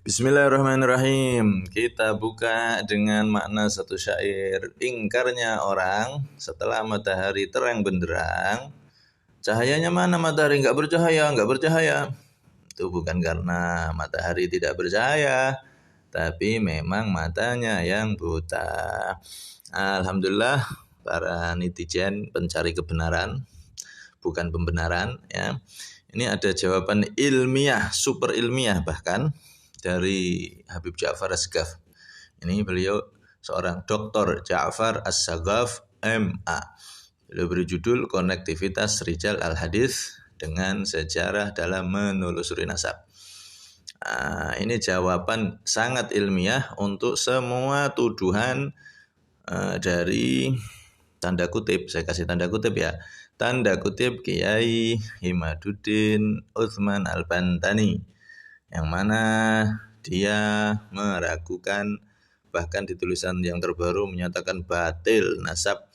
Bismillahirrahmanirrahim. Kita buka dengan makna satu syair. Ingkarnya orang setelah matahari terang benderang. Cahayanya mana matahari? Enggak bercahaya, enggak bercahaya. Itu bukan karena matahari tidak bercahaya, tapi memang matanya yang buta. Alhamdulillah para netizen pencari kebenaran, bukan pembenaran ya. Ini ada jawaban ilmiah, super ilmiah bahkan dari Habib Ja'far As-Saghaf. Ini beliau seorang Dr. Ja'far As-Saghaf MA. Beliau berjudul Konektivitas Rijal Al-Hadis dengan Sejarah dalam Menelusuri Nasab. Ini jawaban sangat ilmiah untuk semua tuduhan dari tanda kutip, saya kasih tanda kutip ya. Tanda kutip Kiai Imaduddin Utsman Al-Bantani, yang mana dia meragukan, bahkan di tulisan yang terbaru menyatakan batil nasab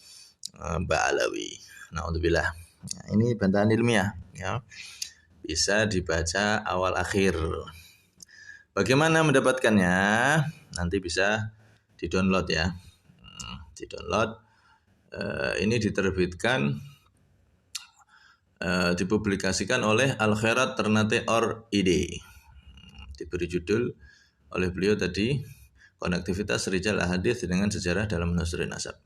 Mbak Alawi. Na'udzubillah. Nah, ini bantahan ilmiah ya. Bisa dibaca awal akhir. Bagaimana mendapatkannya? Nanti bisa di-download ya. Di-download. Ini diterbitkan dipublikasikan oleh Al-Khairat Ternate Or.id. Diberi judul oleh beliau tadi, Konektivitas Rijal Al-Hadis dengan Sejarah dalam Menelusuri Nasab.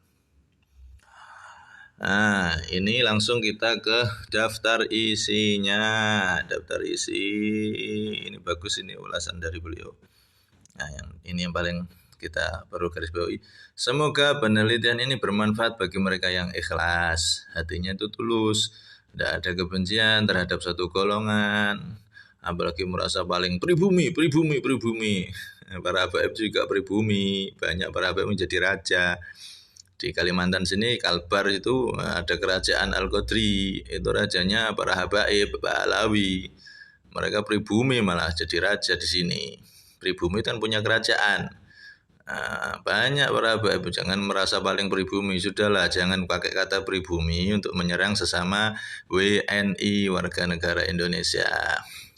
Nah, ini langsung kita ke daftar isinya. Daftar isi ini bagus, ini ulasan dari beliau. Nah, ini yang paling kita perlu garis bawahi. Semoga penelitian ini bermanfaat bagi mereka yang ikhlas, hatinya itu tulus, tidak ada kebencian terhadap satu golongan, apalagi merasa paling pribumi. Para habaib juga pribumi, banyak para habaib menjadi raja. Di Kalimantan sini Kalbar itu ada kerajaan Al-Qadri, itu rajanya para habaib, Pak Alawi. Mereka pribumi malah jadi raja di sini. Pribumi kan punya kerajaan. Banyak para habaib, jangan merasa paling pribumi. Sudahlah, jangan pakai kata pribumi untuk menyerang sesama WNI, warga negara Indonesia.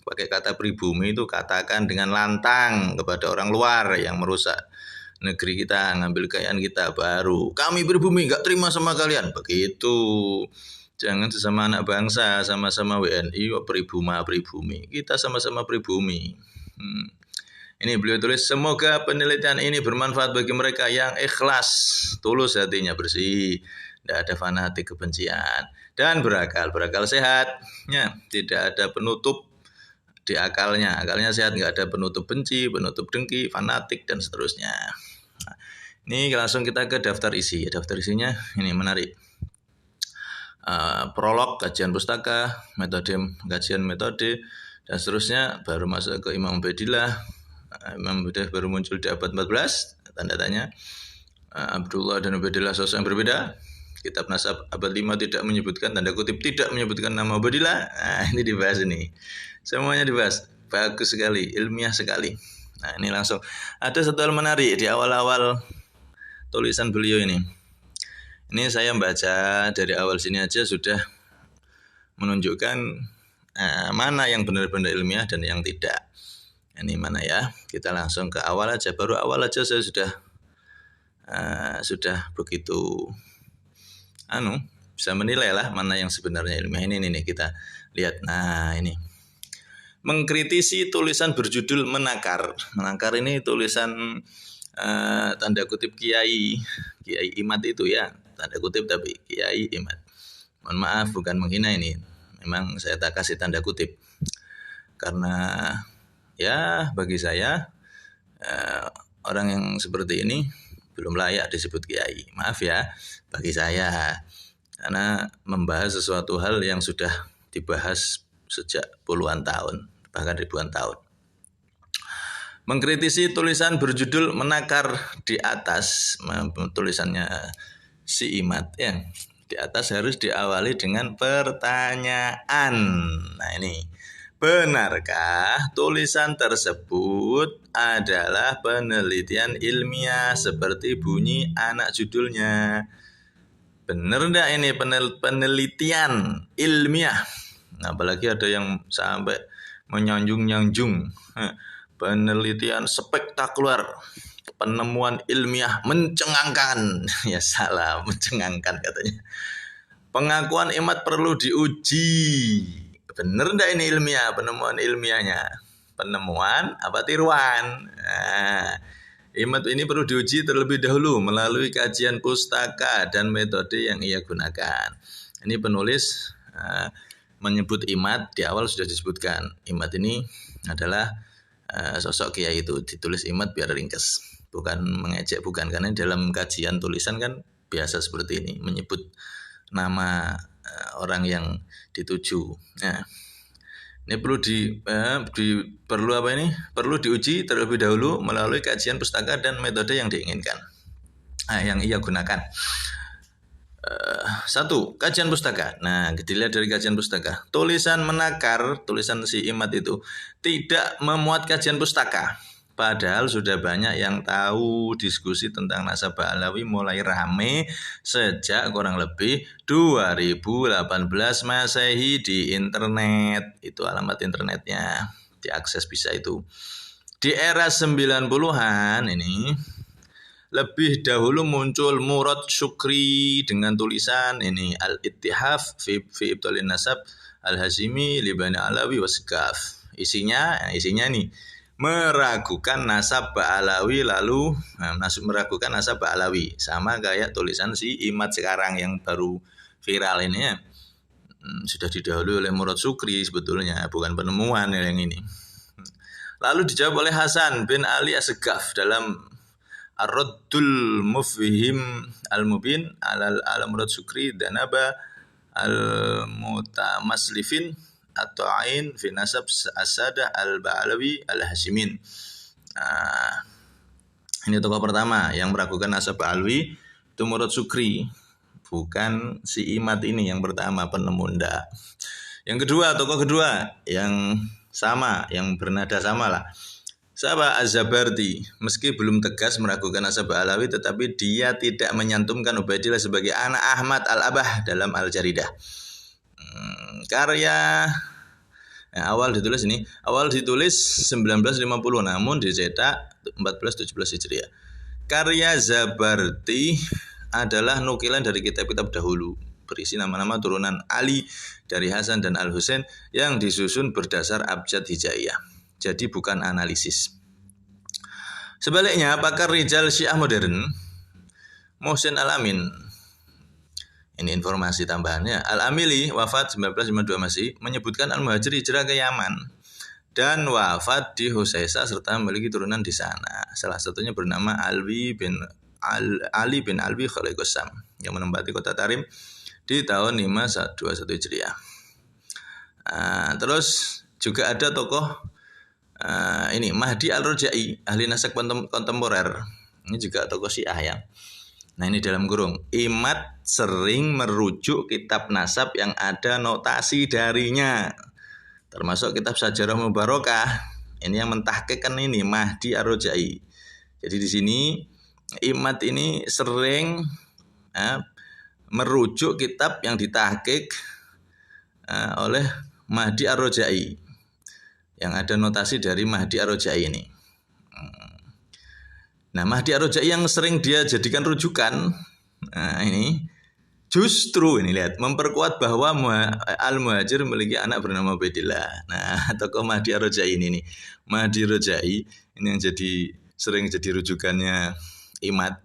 Pakai kata pribumi itu katakan dengan lantang kepada orang luar yang merusak negeri kita, ngambil kekayaan kita. Baru kami pribumi, nggak terima sama kalian, begitu. Jangan sesama anak bangsa, sama-sama WNI, pribumi. Kita sama-sama pribumi. Ini beliau tulis, semoga penelitian ini bermanfaat bagi mereka yang ikhlas, tulus hatinya, bersih, tidak ada fanatik kebencian, dan berakal sehat. Ya, tidak ada penutup di akalnya sehat, nggak ada penutup benci, penutup dengki, fanatik, dan seterusnya. Nah, ini langsung kita ke daftar isi. Daftar isinya ini menarik. Prolog, kajian pustaka, kajian metode, dan seterusnya. Baru masuk ke Imam Ubaidillah. Imam Ubaidillah baru muncul di abad 14, tanda tanya. Abdullah dan Ubaidillah sosok yang berbeda. Kitab Nasab abad 5 tidak menyebutkan, tanda kutip tidak menyebutkan nama Ubaidillah. Nah, ini dibahas ini. Semuanya dibahas. Bagus sekali, ilmiah sekali. Nah, ini langsung ada satu hal menarik di awal-awal tulisan beliau ini. Ini saya baca dari awal sini aja sudah menunjukkan mana yang benar-benar ilmiah dan yang tidak. Ini mana ya? Kita langsung ke awal aja. Baru awal aja saya sudah begitu bisa menilai lah mana yang sebenarnya ilmiah. Ini kita lihat. Nah, ini mengkritisi tulisan berjudul Menakar. Menakar ini tulisan tanda kutip Kiai Imad itu ya, tanda kutip tapi Kiai Imad. Mohon maaf, bukan menghina ini. Memang saya tak kasih tanda kutip karena ya bagi saya orang yang seperti ini belum layak disebut kiai. Maaf ya bagi saya, karena membahas sesuatu hal yang sudah dibahas sejak puluhan tahun, bahkan ribuan tahun. Mengkritisi tulisan berjudul Menakar di atas, tulisannya si Imad ya. Di atas harus diawali dengan pertanyaan. Nah, ini, benarkah tulisan tersebut adalah penelitian ilmiah seperti bunyi anak judulnya? Benar enggak ini penelitian ilmiah? Apalagi ada yang sampai menyanjung-nyanjung penelitian spektakuler, penemuan ilmiah mencengangkan. Ya salah, mencengangkan katanya. Pengakuan Imad perlu diuji. Bener enggak ini ilmiah, penemuan ilmiahnya? Penemuan apa tiruan? Nah, Imad ini perlu diuji terlebih dahulu melalui kajian pustaka dan metode yang ia gunakan. Ini penulis menyebut Imad, di awal sudah disebutkan. Imad ini adalah sosok kiai itu, ditulis Imad biar ringkas. Bukan mengejek, bukan, karena dalam kajian tulisan kan biasa seperti ini, menyebut nama orang yang dituju. Nah, ini perlu diuji terlebih dahulu melalui kajian pustaka dan metode yang diinginkan. Yang ia gunakan. 1. Kajian pustaka. Nah, dilihat dari kajian pustaka. Tulisan menakar, tulisan si Imad itu tidak memuat kajian pustaka. Padahal sudah banyak yang tahu diskusi tentang nasabah Alawi mulai rame sejak kurang lebih 2018 Masehi di internet. Itu alamat internetnya, diakses bisa itu. Di era 90-an ini lebih dahulu muncul Murad Syukri dengan tulisan ini Al-Ittihaf fi Ibtalin Nasab Al-Hashimi Libani Alawi Wasgaf. Isinya nih meragukan nasab Ba'alawi, lalu meragukan nasab Ba'alawi, sama kayak tulisan si Imad sekarang yang baru viral ini ya. Sudah didahului oleh Murad Syukri sebetulnya, bukan penemuan yang ini. Lalu dijawab oleh Hasan bin Ali As-Segaf dalam Ar-Raddul Mufhim Al-Mubin al-Murad Syukri Danaba Al-Mutamaslifin atau Ain fi Nasab As-Sadah Al-Ba'alawi Al-Hashimin. Ini tokoh pertama yang meragukan nasab Ba'alawi itu Murad Syukri, bukan si Imad ini yang pertama penemu ndak. Yang kedua, tokoh kedua yang sama, yang bernada sama lah. Siapa? Az-Zabardi. Meski belum tegas meragukan nasab Ba'alawi, tetapi dia tidak menyantumkan Ubaidillah sebagai anak Ahmad Al-Abah dalam Al-Jaridah. Karya awal ditulis 1950 namun dicetak 1417 Hijriah. Karya Zabardi adalah nukilan dari kitab-kitab dahulu berisi nama-nama turunan Ali dari Hasan dan Al-Husain yang disusun berdasar abjad hijaiyah. Jadi bukan analisis. Sebaliknya, pakar rijal Syiah modern Muhsin Al-Amin, ini informasi tambahannya, Al-Amili wafat 1952 Masehi, menyebutkan Al-Muhajir hijrah ke Yaman dan wafat di Husaisa serta memiliki turunan di sana. Salah satunya bernama Ali bin Alwi Khaliqassam yang menempati kota Tarim di tahun 521 Hijriah. Terus juga ada tokoh ini Mahdi Al-Rajai, ahli nasab kontemporer. Ini juga tokoh Syiah ya. Nah, ini dalam kurung. Imad sering merujuk kitab nasab yang ada notasi darinya, termasuk kitab Sajarah Mubarakah. Ini yang mentahqiqkan ini Mahdi Ar-Rajai. Jadi di sini Imad ini sering merujuk kitab yang ditahqiq oleh Mahdi Ar-Rajai, yang ada notasi dari Mahdi Ar-Rajai ini. Nah, Mahdi Ar-Rajai yang sering dia jadikan rujukan, ini justru ini lihat memperkuat bahwa Al-Muhajir memiliki anak bernama Ubaidillah. Nah, tokoh Mahdi Ar-Rajai ini nih, Mahdi Ar-Rajai ini yang sering jadi rujukannya Imad.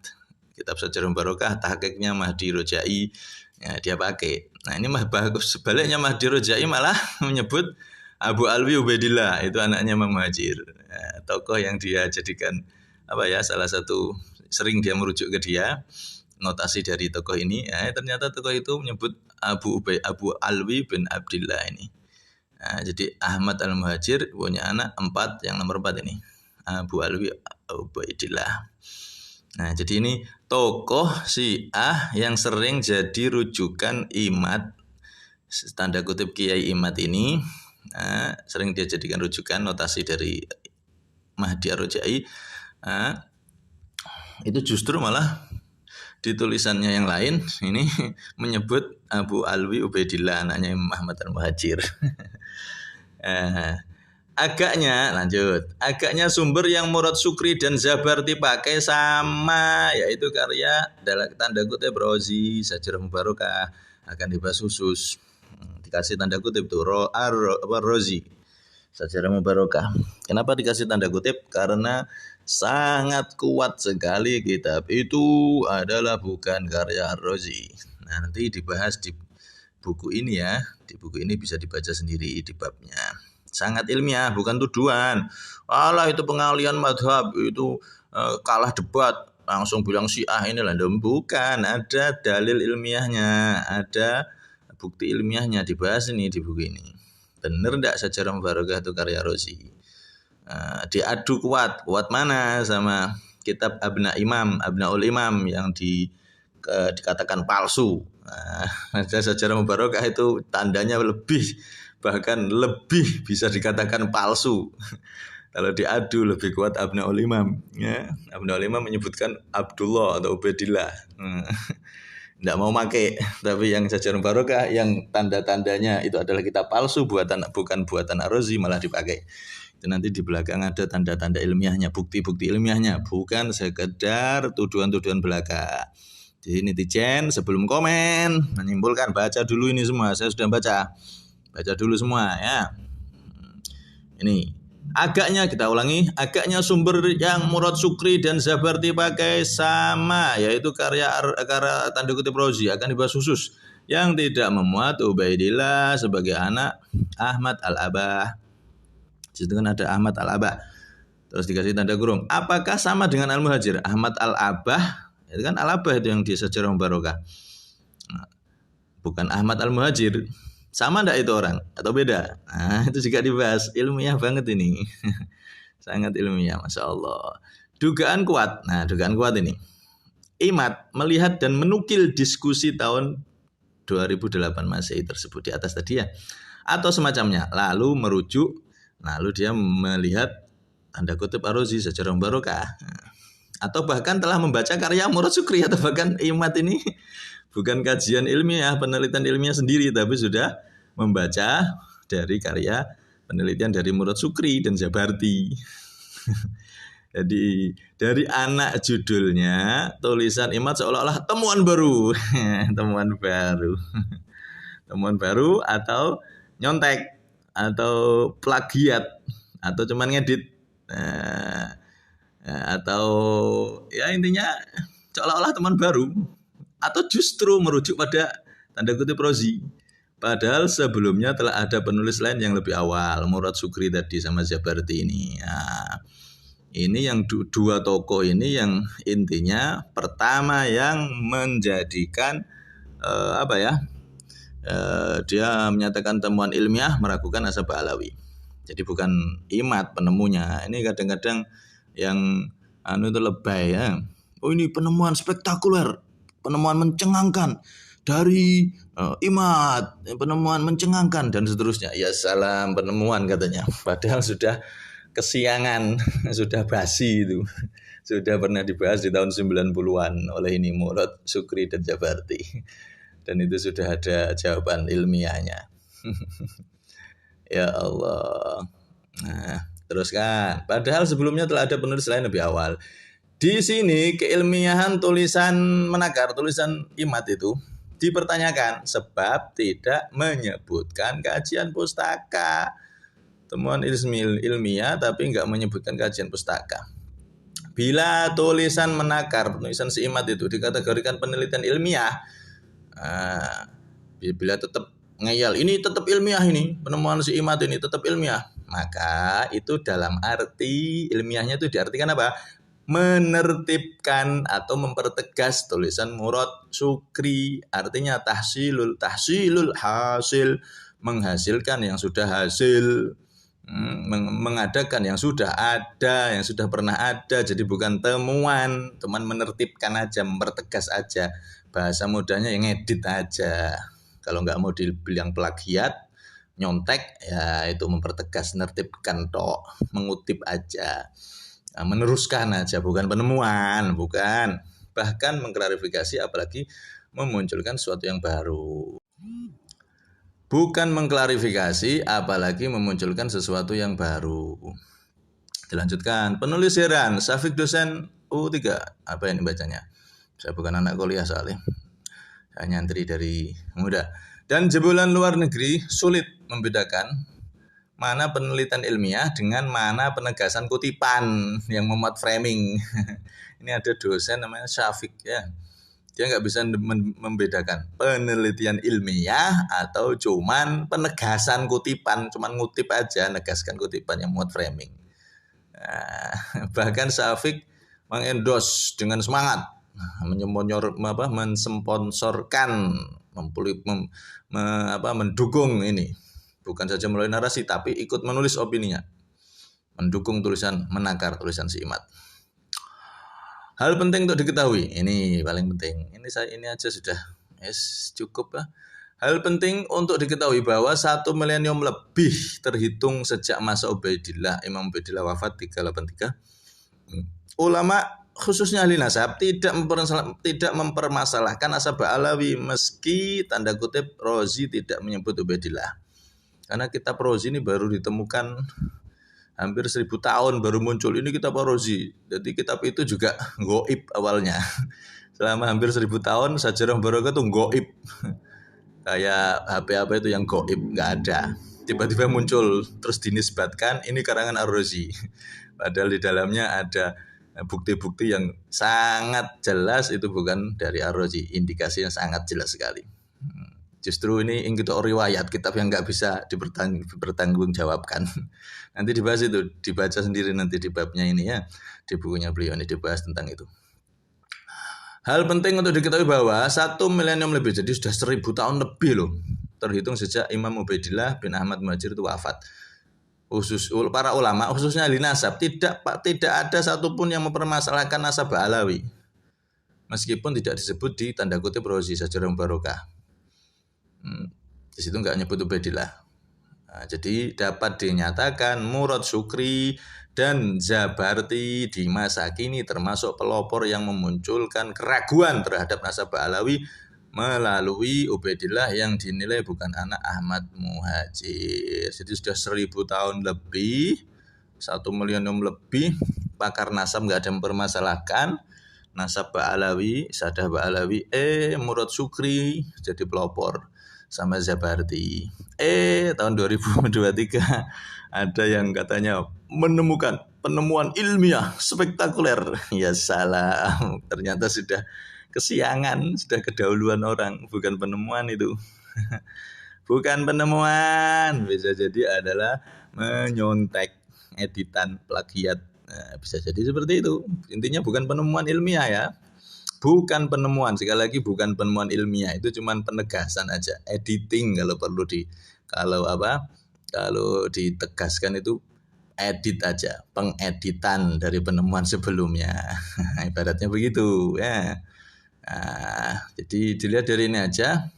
Kitab Sajarah Mubarakah tahqiqnya Mahdi Ar-Rajai, ya, dia pakai. Nah, ini bagus. Sebaliknya Mahdi Ar-Rajai malah menyebut Abu Alwi Ubaidillah, itu anaknya Imam Muhajir. Nah, tokoh yang dia jadikan salah satu sering dia merujuk ke dia, notasi dari tokoh ini. Ternyata tokoh itu menyebut Abu Alwi bin Abdillah ini. Nah, jadi Ahmad Al-Muhajir punya anak 4, yang nomor 4 ini Abu Alwi Ubaidillah. Nah, jadi ini tokoh Syiah yang sering jadi rujukan Imad, tanda kutip Kiai Imad ini. Nah, sering dia jadikan rujukan notasi dari Mahdi Ar-Rajai. Itu justru malah di tulisannya yang lain ini menyebut Abu Alwi Ubaidillah, anaknya Imam Ahmad Al-Muhajir. Agaknya sumber yang Murad Sukri dan Zabarti pakai sama, yaitu karya dalam tanda kutip Rozi Sajarah Mubarakah, akan dibahas khusus. Dikasih tanda kutip tuh Rozi Sajarah Mubarakah. Kenapa dikasih tanda kutip? Karena sangat kuat sekali kitab itu adalah bukan karya Rozi. Nah, nanti dibahas di buku ini ya. Di buku ini bisa dibaca sendiri di babnya. Sangat ilmiah, bukan tuduhan. Alah itu pengalian madhab, itu kalah debat, langsung bilang Syiah ini lah. Bukan, ada dalil ilmiahnya, ada bukti ilmiahnya, dibahas ini di buku ini. Bener enggak Sajarah Mubarakah itu karya Rozi? Diadu kuat mana sama kitab Abnaul Imam yang dikatakan palsu. Sajarah Mubarakah itu tandanya bahkan lebih bisa dikatakan palsu. Kalau diadu lebih kuat Abnaul Imam. Ya. Abnaul Imam menyebutkan Abdullah atau Ubaidillah. Tidak mau pakai, tapi yang Sajarah Mubarakah yang tanda-tandanya itu adalah kitab palsu bukan buatan Ar-Razi malah dipakai. Itu nanti di belakang ada tanda-tanda ilmiahnya, bukti-bukti ilmiahnya, bukan sekedar tuduhan-tuduhan belaka. Jadi netizen sebelum komen menyimpulkan, baca dulu ini semua. Saya sudah baca dulu semua ya. Ini agaknya kita ulangi, agaknya sumber yang Murad Sukri dan Zabarti pakai sama, yaitu karya tanda kutip Rozi, akan dibahas khusus, yang tidak memuat Ubaidillah sebagai anak Ahmad Al-Abah. Situ kan ada Ahmad Al-Abah. Terus dikasih tanda kurung. Apakah sama dengan Al-Muhajir? Ahmad Al-Abah, itu kan Al-Abah itu yang di Sajarah Mubarakah. Bukan Ahmad Al-Muhajir. Sama enggak itu orang atau beda? Nah, itu juga dibahas. Ilmiah banget ini. Sangat ilmiah, Masya Allah. Dugaan kuat. Nah, dugaan kuat ini. Imad melihat dan menukil diskusi tahun 2008 Masehi tersebut di atas tadi ya. Atau semacamnya. Lalu dia melihat tanda kutip Ar-Razi Sajarah Mubarakah. Atau bahkan telah membaca karya Murad Sukri, atau bahkan Imad ini bukan kajian ilmiah, penelitian ilmiah sendiri, tapi sudah membaca dari karya penelitian dari Murad Sukri dan Zabarti. Jadi dari anak judulnya tulisan Imad seolah-olah temuan baru, temuan baru atau nyontek atau plagiat atau cuman ngedit, atau ya intinya seolah-olah teman baru, atau justru merujuk pada tanda kutip Rozi. Padahal sebelumnya telah ada penulis lain yang lebih awal, Murad Sukri tadi sama Zabarti ini. Nah, ini yang dua tokoh ini yang intinya pertama yang menjadikan dia menyatakan temuan ilmiah meragukan Asy Alawi. Jadi bukan Imad penemunya. Ini kadang-kadang yang itu lebay ya. Oh ini penemuan spektakuler, penemuan mencengangkan dari Imad, penemuan mencengangkan dan seterusnya. Ya salam penemuan katanya. Padahal sudah kesiangan, sudah basi itu. Sudah pernah dibahas di tahun 90-an oleh ini Murad Sukri dan Zabarti. Dan itu sudah ada jawaban ilmiahnya. Ya Allah. Nah, teruskan. Padahal sebelumnya telah ada penulis lain lebih awal. Di sini keilmiahan tulisan menakar, tulisan Imad itu dipertanyakan sebab tidak menyebutkan kajian pustaka. Temuan ilmiah tapi enggak menyebutkan kajian pustaka. Bila tulisan menakar, tulisan si Imad itu dikategorikan penelitian ilmiah, bila tetap ngeyel, ini tetap ilmiah, ini penemuan si Imad ini tetap ilmiah, maka itu dalam arti ilmiahnya itu diartikan apa? Menertibkan atau mempertegas tulisan Murad Sukri, artinya tahsilul hasil, menghasilkan yang sudah hasil, mengadakan yang sudah ada, yang sudah pernah ada. Jadi bukan temuan menertibkan aja, mempertegas aja, bahasa mudahnya yang ngedit aja. Kalau nggak mau dibilang plagiat, nyontek, ya itu mempertegas, menertibkan tok, mengutip aja, meneruskan aja, bukan penemuan, bukan. Bahkan mengklarifikasi, apalagi memunculkan sesuatu yang baru. bukan mengklarifikasi, apalagi memunculkan sesuatu yang baru. Dilanjutkan, penulis heran, Syafiq dosen U3, apa ini bacanya? Saya bukan anak kuliah soalnya, saya nyantri dari muda. Dan jebolan luar negeri sulit membedakan mana penelitian ilmiah dengan mana penegasan kutipan yang memuat framing. Ini ada dosen namanya Syafiq ya. Dia nggak bisa membedakan penelitian ilmiah atau cuman penegasan kutipan, cuman ngutip aja, negaskan kutipan yang muat framing. Nah, bahkan Syafiq mengendos dengan semangat, mensponsorkan, mendukung ini. Bukan saja melalui narasi, tapi ikut menulis opininya, mendukung tulisan, menakar tulisan si Imad. Hal penting untuk diketahui, ini paling penting. Ini aja sudah, cukup lah. Hal penting untuk diketahui bahwa 1 milenium lebih terhitung sejak masa Ubaidillah, Imam Ubaidillah wafat 383. Ulama khususnya ahli nasab tidak mempermasalahkan nasab Alawi meski tanda kutip Rozi tidak menyebut Ubaidillah. Karena kitab Rozi ini baru ditemukan hampir 1000 tahun baru muncul. Ini kitab Rozi. Jadi kitab itu juga goib awalnya. Selama hampir 1000 tahun Sajarah Barokah itu goib. Kayak HP itu yang goib, nggak ada. Tiba-tiba muncul terus dinisbatkan ini karangan Ar-Rozi. Padahal di dalamnya ada bukti-bukti yang sangat jelas itu bukan dari Ar-Rozi. Indikasinya sangat jelas sekali. Justru ini riwayat kitab yang nggak bisa dipertanggungjawabkan. Nanti dibahas itu, dibaca sendiri nanti di babnya ini ya, di bukunya beliau ini dibahas tentang itu. Hal penting untuk diketahui bahwa 1 milenium lebih, jadi sudah 1000 tahun lebih loh, terhitung sejak Imam Ubaidillah bin Ahmad Muhajir itu wafat. Khusus para ulama, khususnya ahli nasab, tidak ada satupun yang mempermasalahkan nasab Alawi, meskipun tidak disebut di tanda kutip Rozi Sajarah Barokah. Di situ nggak nyebut Ubaidillah. Nah, jadi dapat dinyatakan Murad Syukri dan Zabarti di masa kini termasuk pelopor yang memunculkan keraguan terhadap nasab Alawi melalui Ubaidillah yang dinilai bukan anak Ahmad Muhajir. Jadi sudah 1000 tahun lebih, 1 milenium lebih, pakar nasab nggak ada yang mempermasalahkan nasab Alawi, Sadah Alawi, Murad Syukri jadi pelopor sama Zabarti. Tahun 2023 ada yang katanya menemukan penemuan ilmiah spektakuler. Ya salah, ternyata sudah kesiangan, sudah kedahuluan orang, bukan penemuan itu. Bukan penemuan, bisa jadi adalah menyontek, editan, plagiat. Nah, bisa jadi seperti itu. Intinya bukan penemuan ilmiah ya. Bukan penemuan, sekali lagi bukan penemuan ilmiah, itu cuma penegasan aja, editing kalau ditegaskan itu edit aja, pengeditan dari penemuan sebelumnya. Ibaratnya begitu ya. Nah, jadi dilihat dari ini aja,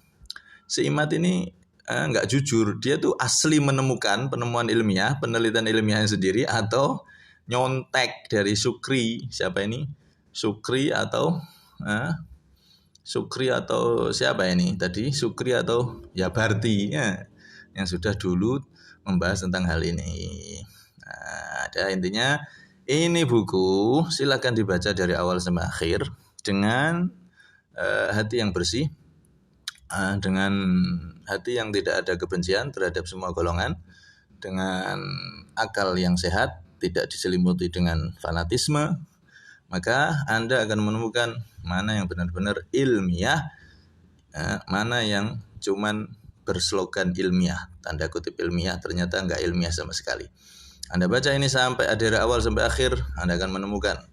si Imad ini nggak jujur, dia tuh asli menemukan penemuan ilmiah, penelitian ilmiahnya sendiri atau nyontek dari Syukri, siapa ini? Syukri atau siapa ini tadi? Syukri atau Zabarti ya, yang sudah dulu membahas tentang hal ini. Nah, ada intinya ini buku silakan dibaca dari awal sampai akhir dengan hati yang bersih, dengan hati yang tidak ada kebencian terhadap semua golongan, dengan akal yang sehat, tidak diselimuti dengan fanatisme. Maka Anda akan menemukan mana yang benar-benar ilmiah, mana yang cuman berslogan ilmiah, tanda kutip ilmiah, ternyata enggak ilmiah sama sekali. Anda baca ini sampai dari awal sampai akhir, Anda akan menemukan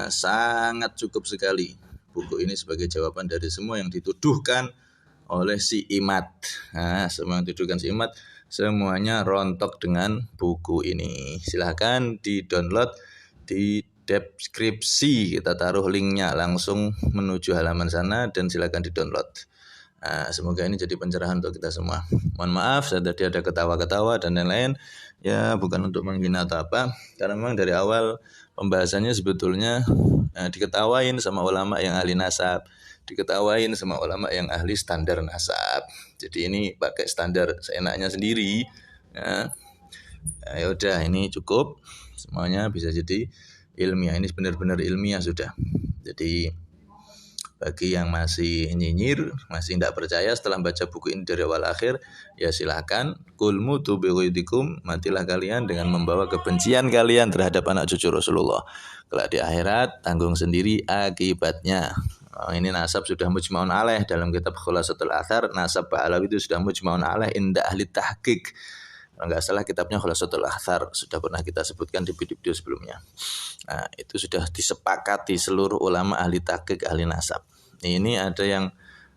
sangat cukup sekali buku ini sebagai jawaban dari semua yang dituduhkan oleh si Imad. Semua yang dituduhkan si Imad, semuanya rontok dengan buku ini. Silahkan di-download di deskripsi, kita taruh linknya langsung menuju halaman sana dan silakan di-download. Semoga ini jadi pencerahan untuk kita semua. Mohon maaf saya tadi ada ketawa-ketawa dan lain-lain. Ya bukan untuk menghina atau apa, karena memang dari awal pembahasannya sebetulnya diketawain sama ulama yang ahli nasab. diketawain sama ulama yang ahli standar nasab. Jadi ini pakai standar seenaknya sendiri. Ya udah ini cukup. Semuanya bisa jadi ilmiah. Ini benar-benar ilmiah sudah. Jadi bagi yang masih nyinyir, masih tidak percaya setelah baca buku ini dari awal akhir, ya silakan. Qul mutu bighaidikum, matilah kalian dengan membawa kebencian kalian terhadap anak cucu Rasulullah. Kelak di akhirat tanggung sendiri akibatnya. Ini nasab sudah mujma'un alaih dalam kitab Khulasatul Athar. Nasab Ba'alawi itu sudah mujma'un alaih inda ahli tahqiq. Kalau nggak salah kitabnya Khulasatul Athar, sudah pernah kita sebutkan di video-video sebelumnya. Nah, itu sudah disepakati seluruh ulama ahli tahqiq, ahli nasab. Ini ada yang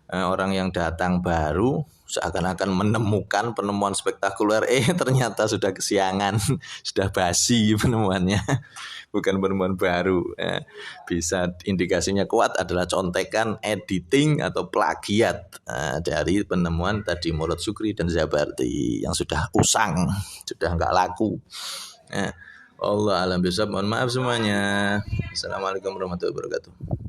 orang yang datang baru seakan-akan menemukan penemuan spektakuler, ternyata sudah kesiangan, sudah basi penemuannya, bukan penemuan baru. Bisa indikasinya kuat adalah contekan, editing atau plagiat dari penemuan tadi Murad Sukri dan Zabarti yang sudah usang, sudah nggak laku. Allah alam bisawab. Mohon maaf semuanya. Assalamualaikum warahmatullahi wabarakatuh.